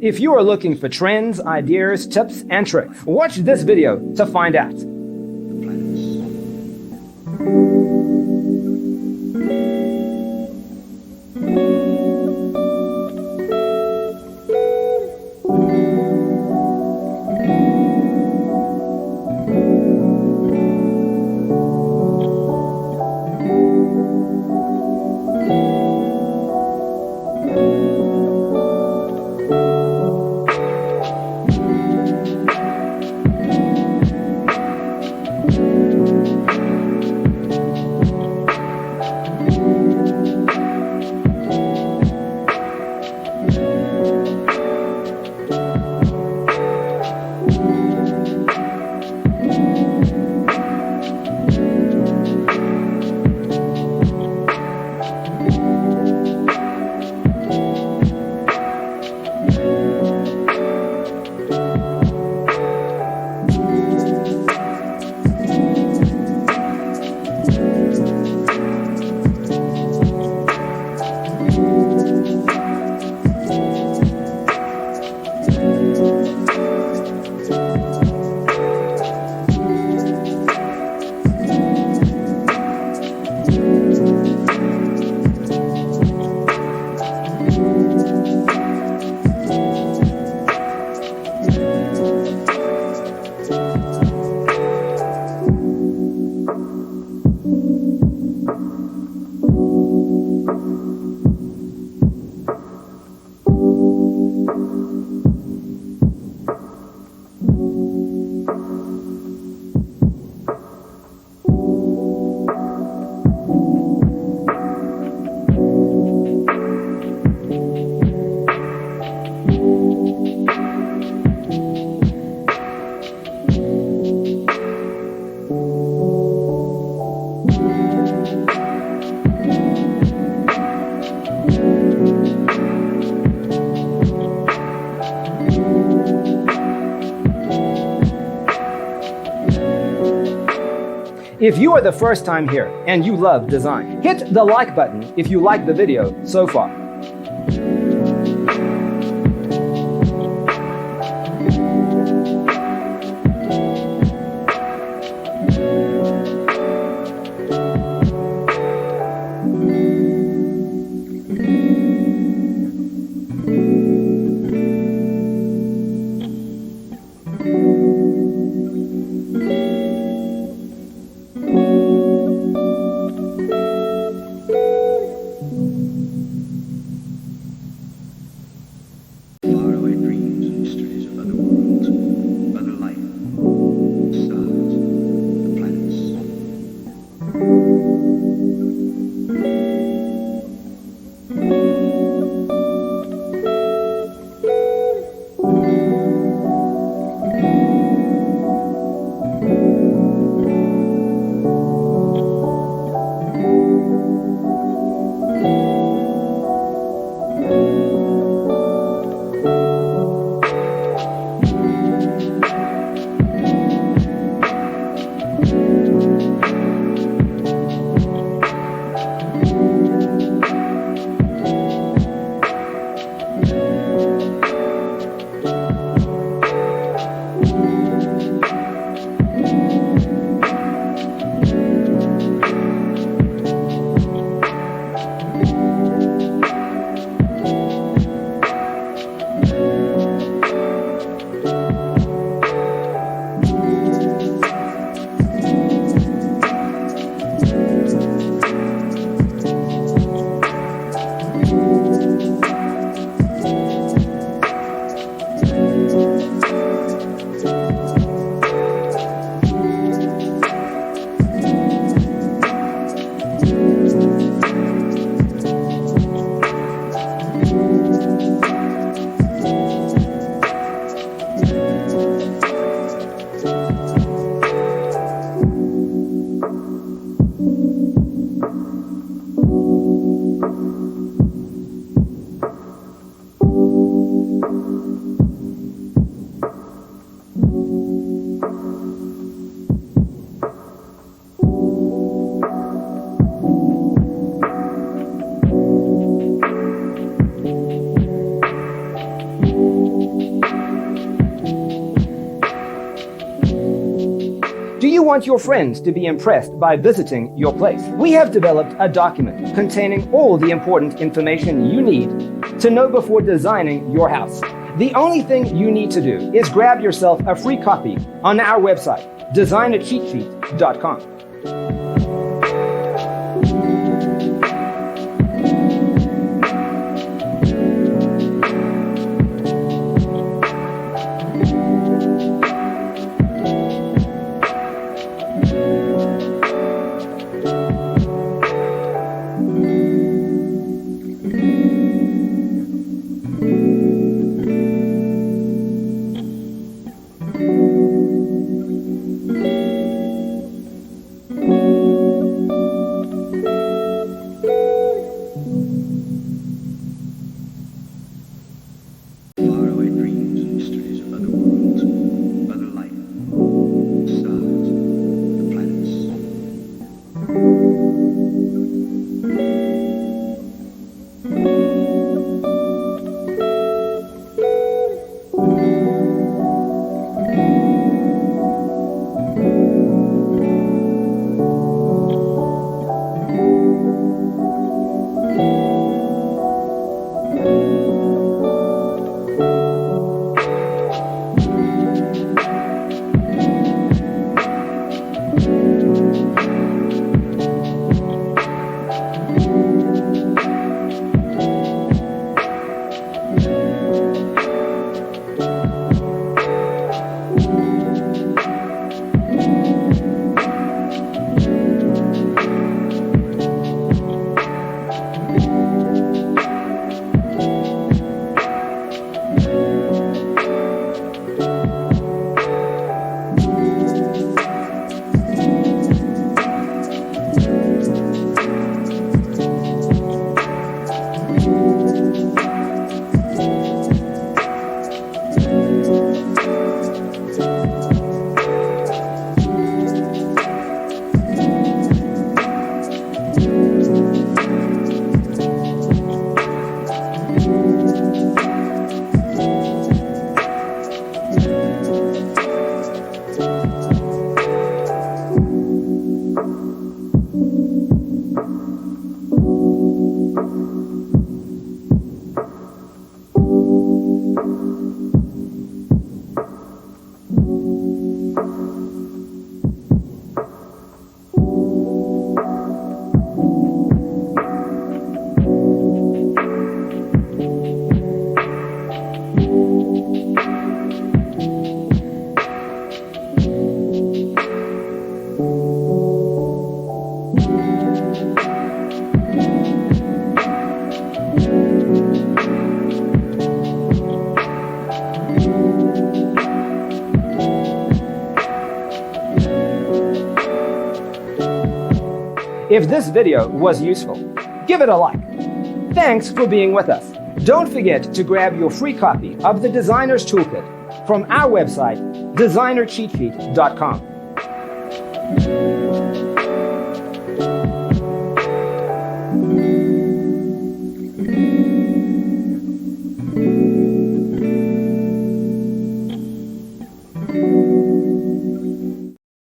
If you are looking for trends, ideas, tips, and tricks, watch this video to find out. If you are the first time here and you love design, hit the like button if you like the video so far. Do you want your friends to be impressed by visiting your place? We have developed a document containing all the important information you need to know before designing your house. The only thing you need to do is grab yourself a free copy on our website, designercheatsheet.com. If this video was useful, give it a like. Thanks for being with us. Don't forget to grab your free copy of the Designer's Toolkit from our website, designercheatsheet.com.